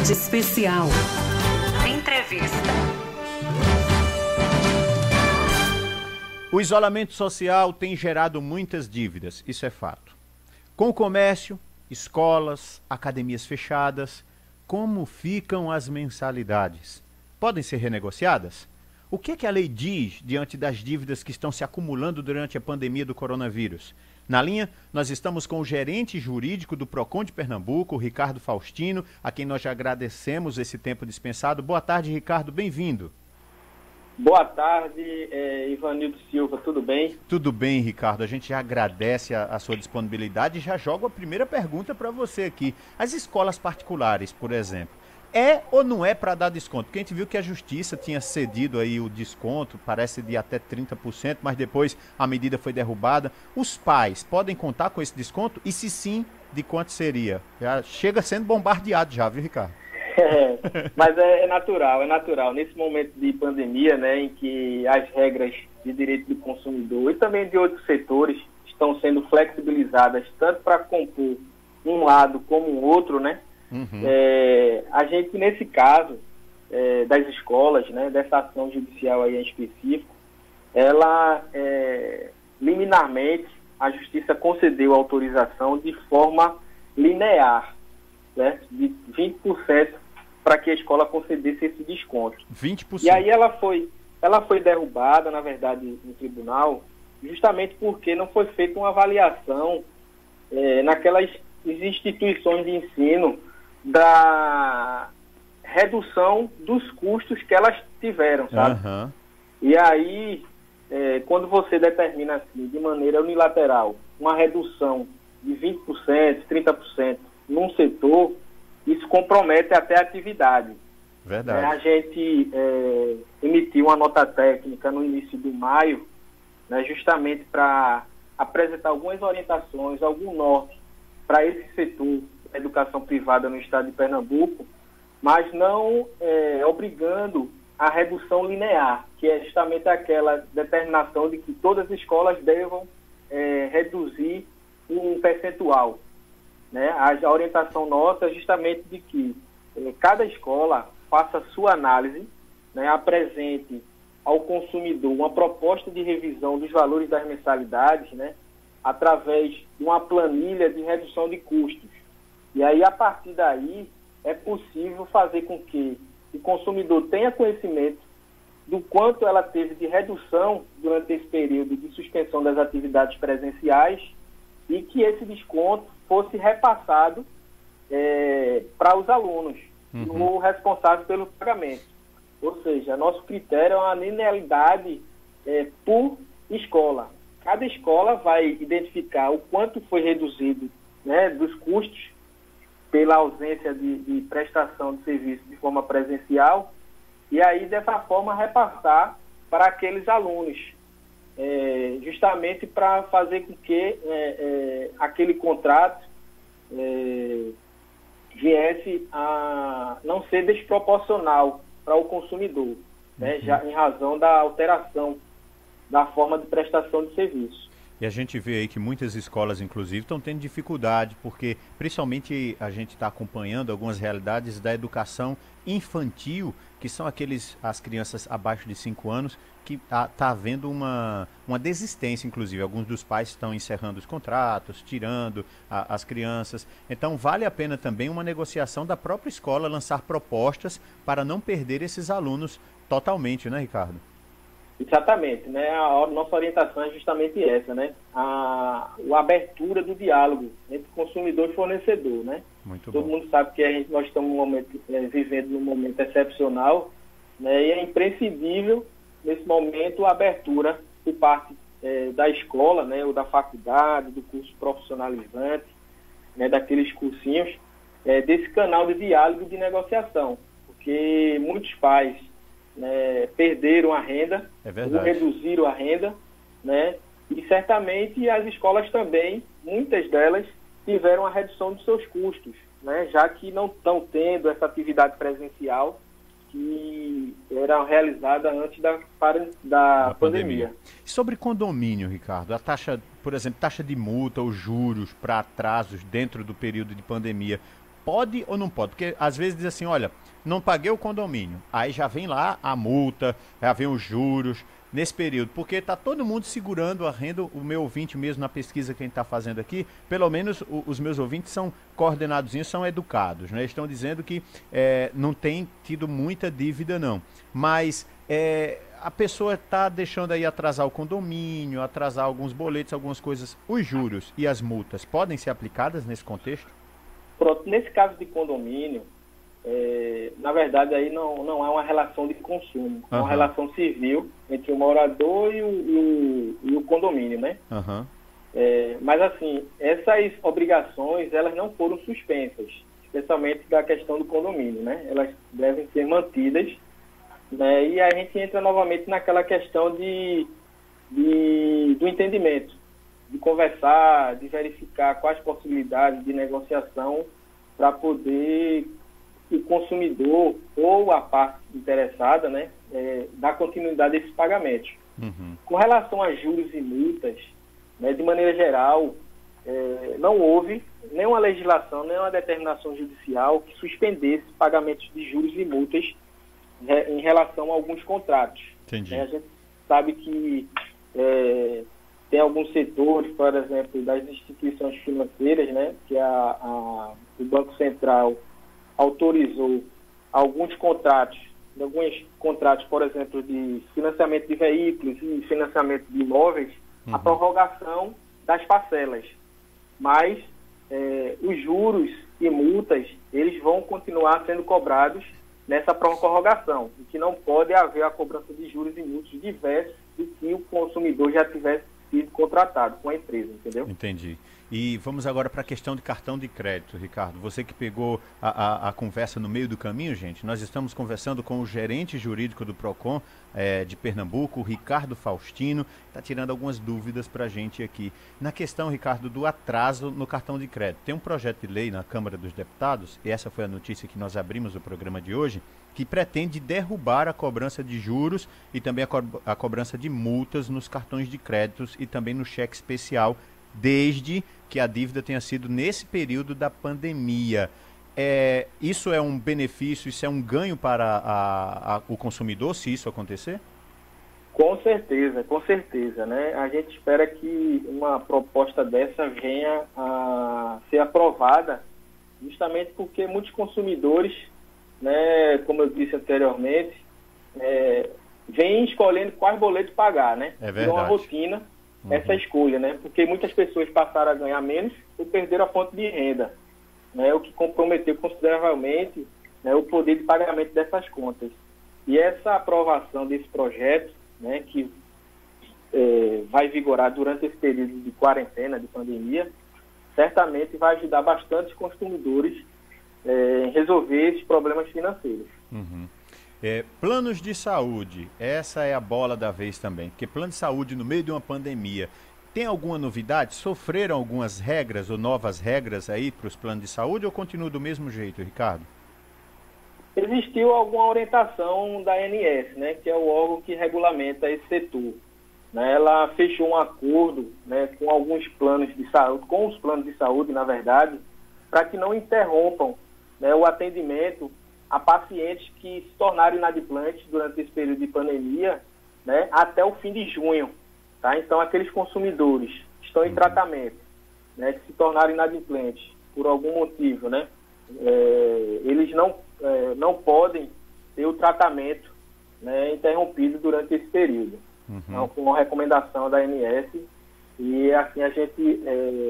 Tarde Especial. Entrevista. O isolamento social tem gerado muitas dívidas, isso é fato. Com o comércio, escolas, academias fechadas, como ficam as mensalidades? Podem ser renegociadas? O que é que a lei diz diante das dívidas que estão se acumulando durante a pandemia do coronavírus? Na linha, nós estamos com o gerente jurídico do Procon de Pernambuco, o Ricardo Faustino, a quem nós já agradecemos esse tempo dispensado. Boa tarde, Ricardo, bem-vindo. Boa tarde, Ivanildo Silva, tudo bem? Tudo bem, Ricardo, a gente já agradece a sua disponibilidade e já jogo a primeira pergunta para você aqui. As escolas particulares, por exemplo, é ou não é para dar desconto? Porque a gente viu que a Justiça tinha cedido aí o desconto, parece de até 30%, mas depois a medida foi derrubada. Os pais podem contar com esse desconto? E se sim, de quanto seria? Já chega sendo bombardeado já, viu, Ricardo? Mas é natural. Nesse momento de pandemia, né, em que as regras de direito do consumidor e também de outros setores estão sendo flexibilizadas, tanto para compor um lado como um outro, né? A gente, nesse caso das escolas, né, dessa ação judicial aí em específico, ela, liminarmente, a Justiça concedeu autorização de forma linear, né, de 20% para que a escola concedesse esse desconto. 20%. E aí ela foi derrubada, na verdade, no tribunal, justamente porque não foi feita uma avaliação naquelas instituições de ensino da redução dos custos que elas tiveram, sabe? E aí, quando você determina assim, de maneira unilateral, uma redução de 20%, 30% num setor, isso compromete até a atividade. Verdade. A gente emitiu uma nota técnica no início de maio, né, justamente para apresentar algumas orientações, algum norte para esse setor da educação privada no estado de Pernambuco, mas não obrigando a redução linear, que é justamente aquela determinação de que todas as escolas devam reduzir um percentual. Né? A orientação nossa é justamente de que cada escola faça a sua análise, né, apresente ao consumidor uma proposta de revisão dos valores das mensalidades, né, através de uma planilha de redução de custos. E aí, a partir daí, é possível fazer com que o consumidor tenha conhecimento do quanto ela teve de redução durante esse período de suspensão das atividades presenciais e que esse desconto fosse repassado para os alunos, o responsável pelo pagamento. Ou seja, nosso critério é uma linearidade por escola. Cada escola vai identificar o quanto foi reduzido, né, dos custos pela ausência de prestação de serviço de forma presencial e aí, dessa forma, repassar para aqueles alunos. Justamente para fazer com que aquele contrato viesse a não ser desproporcional para o consumidor, né, já em razão da alteração da forma de prestação de serviço. E a gente vê aí que muitas escolas, inclusive, estão tendo dificuldade, porque principalmente a gente está acompanhando algumas realidades da educação infantil, que são as crianças abaixo de 5 anos, que está havendo uma desistência, inclusive. Alguns dos pais estão encerrando os contratos, tirando as crianças. Então, vale a pena também uma negociação da própria escola, lançar propostas para não perder esses alunos totalmente, né, Ricardo? Exatamente, né? A nossa orientação é justamente essa, né? A abertura do diálogo entre consumidor e fornecedor, né? Muito Todo bom. mundo sabe que nós estamos vivendo num momento excepcional, né? E é imprescindível, nesse momento, a abertura por parte da escola, né? Ou da faculdade, do curso profissionalizante, né? Daqueles cursinhos, desse canal de diálogo e de negociação, porque muitos pais perderam a renda, ou reduziram a renda, né? E certamente as escolas também, muitas delas, tiveram a redução dos seus custos, né? Já que não estão tendo essa atividade presencial que era realizada antes da pandemia. Sobre condomínio, Ricardo, a taxa, por exemplo, taxa de multa ou juros para atrasos dentro do período de pandemia, pode ou não pode? Porque às vezes diz assim, olha, não paguei o condomínio, aí já vem lá a multa, já vem os juros nesse período, porque está todo mundo segurando a renda, o meu ouvinte mesmo na pesquisa que a gente está fazendo aqui, pelo menos os meus ouvintes são coordenados, são educados, né? Estão dizendo que não tem tido muita dívida não, mas a pessoa está deixando aí atrasar o condomínio, atrasar alguns boletos, algumas coisas. Os juros e as multas podem ser aplicadas nesse contexto? Pronto, nesse caso de condomínio, na verdade aí não há uma relação de consumo, é uma relação civil entre o morador e o condomínio, né? Mas assim, essas obrigações, elas não foram suspensas, especialmente da questão do condomínio, né? Elas devem ser mantidas, né? E a gente entra novamente naquela questão do entendimento, de conversar, de verificar quais possibilidades de negociação para poder o consumidor ou a parte interessada, né, dar continuidade a esses pagamentos. Com relação a juros e multas, né, de maneira geral, não houve nenhuma legislação, nenhuma determinação judicial que suspendesse pagamentos de juros e multas em relação a alguns contratos. Entendi. A gente sabe que tem alguns setores, por exemplo, das instituições financeiras, né, que o Banco Central autorizou alguns contratos, por exemplo, de financiamento de veículos e financiamento de imóveis, a prorrogação das parcelas. Mas os juros e multas, eles vão continuar sendo cobrados nessa prorrogação, e que não pode haver a cobrança de juros e multas diversos do que o consumidor já tivesse sido contratado com a empresa, entendeu? Entendi. E vamos agora para a questão de cartão de crédito, Ricardo. Você que pegou a conversa no meio do caminho, gente, nós estamos conversando com o gerente jurídico do PROCON de Pernambuco, o Ricardo Faustino, está tirando algumas dúvidas para a gente aqui. Na questão, Ricardo, do atraso no cartão de crédito, tem um projeto de lei na Câmara dos Deputados, e essa foi a notícia que nós abrimos o programa de hoje, que pretende derrubar a cobrança de juros e também a cobrança de multas nos cartões de créditos e também no cheque especial, desde que a dívida tenha sido nesse período da pandemia. Isso é um benefício, isso é um ganho para o consumidor, se isso acontecer? Com certeza, né? A gente espera que uma proposta dessa venha a ser aprovada, justamente porque muitos consumidores, né, como eu disse anteriormente, vêm escolhendo quais boletos pagar, né? É verdade. É uma rotina essa escolha, né? Porque muitas pessoas passaram a ganhar menos ou perderam a fonte de renda, né? O que comprometeu consideravelmente, né, o poder de pagamento dessas contas. E essa aprovação desse projeto, né, que vai vigorar durante esse período de quarentena, de pandemia, certamente vai ajudar bastante os consumidores em resolver esses problemas financeiros. Planos de saúde, essa é a bola da vez também, porque plano de saúde no meio de uma pandemia, tem alguma novidade? Sofreram algumas regras ou novas regras aí para os planos de saúde ou continua do mesmo jeito, Ricardo? Existiu alguma orientação da ANS, né, que é o órgão que regulamenta esse setor. Né, ela fechou um acordo, né, com alguns planos de saúde, com os planos de saúde, na verdade, para que não interrompam, né, o atendimento a pacientes que se tornaram inadimplentes durante esse período de pandemia, né, até o fim de junho. Tá? Então, aqueles consumidores que estão em tratamento, né, que se tornaram inadimplentes por algum motivo, né, eles não podem ter o tratamento, né, interrompido durante esse período. Então, com uma recomendação da ANS, e assim a gente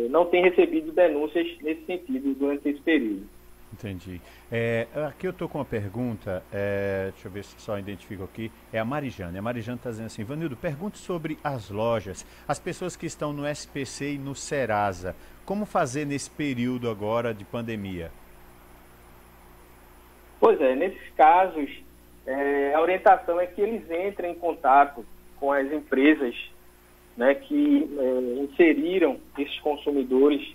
não tem recebido denúncias nesse sentido durante esse período. Entendi. Aqui eu estou com uma pergunta, deixa eu ver se só identifico aqui, é a Marijane. A Marijane está dizendo assim, Vanildo, pergunte sobre as lojas, as pessoas que estão no SPC e no Serasa, como fazer nesse período agora de pandemia? Pois é, nesses casos, a orientação é que eles entrem em contato com as empresas, né, que inseriram esses consumidores,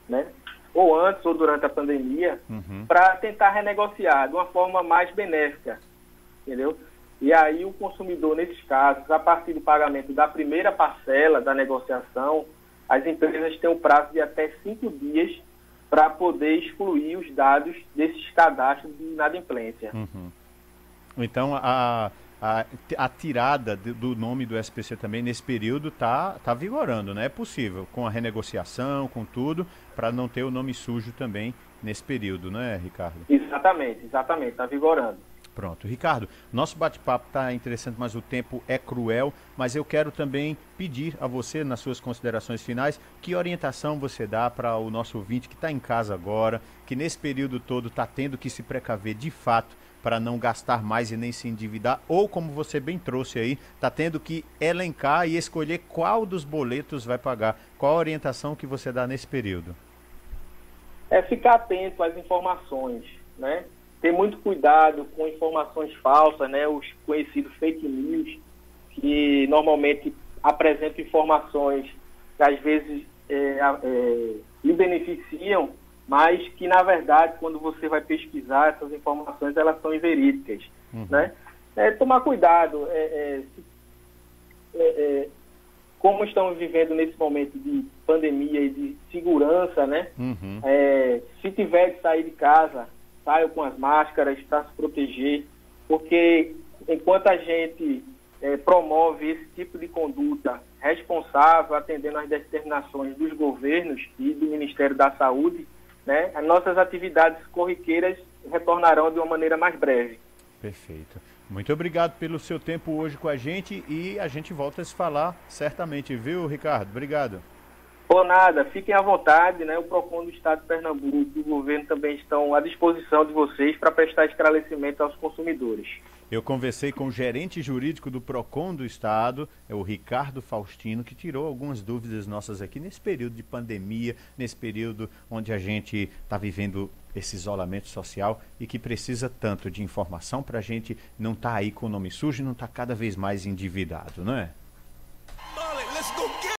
né, ou antes ou durante a pandemia, para tentar renegociar de uma forma mais benéfica, entendeu? E aí o consumidor, nesses casos, a partir do pagamento da primeira parcela da negociação, as empresas têm um prazo de até 5 dias para poder excluir os dados desses cadastros de inadimplência. Então, a tirada do nome do SPC também nesse período tá vigorando, né? É possível, com a renegociação, com tudo, para não ter o nome sujo também nesse período, né, Ricardo? Exatamente, está vigorando. Pronto. Ricardo, nosso bate-papo está interessante, mas o tempo é cruel, mas eu quero também pedir a você, nas suas considerações finais, que orientação você dá para o nosso ouvinte que está em casa agora, que nesse período todo está tendo que se precaver de fato para não gastar mais e nem se endividar, ou como você bem trouxe aí, está tendo que elencar e escolher qual dos boletos vai pagar. Qual a orientação que você dá nesse período? É ficar atento às informações, né? Ter muito cuidado com informações falsas, né? Os conhecidos fake news, que normalmente apresentam informações que às vezes lhe beneficiam, mas que, na verdade, quando você vai pesquisar essas informações, elas são inverídicas, né? Tomar cuidado. Como estamos vivendo nesse momento de pandemia e de segurança, né? Se tiver que sair de casa, saia com as máscaras para se proteger, porque enquanto a gente promove esse tipo de conduta responsável, atendendo às determinações dos governos e do Ministério da Saúde, né, as nossas atividades corriqueiras retornarão de uma maneira mais breve. Perfeito. Muito obrigado pelo seu tempo hoje com a gente e a gente volta a se falar certamente, viu, Ricardo? Obrigado. Por nada, fiquem à vontade, né? O PROCON do Estado de Pernambuco e o governo também estão à disposição de vocês para prestar esclarecimento aos consumidores. Eu conversei com o gerente jurídico do PROCON do Estado, o Ricardo Faustino, que tirou algumas dúvidas nossas aqui nesse período de pandemia, nesse período onde a gente está vivendo esse isolamento social e que precisa tanto de informação para a gente não estar aí com o nome sujo e não estar cada vez mais endividado, não é?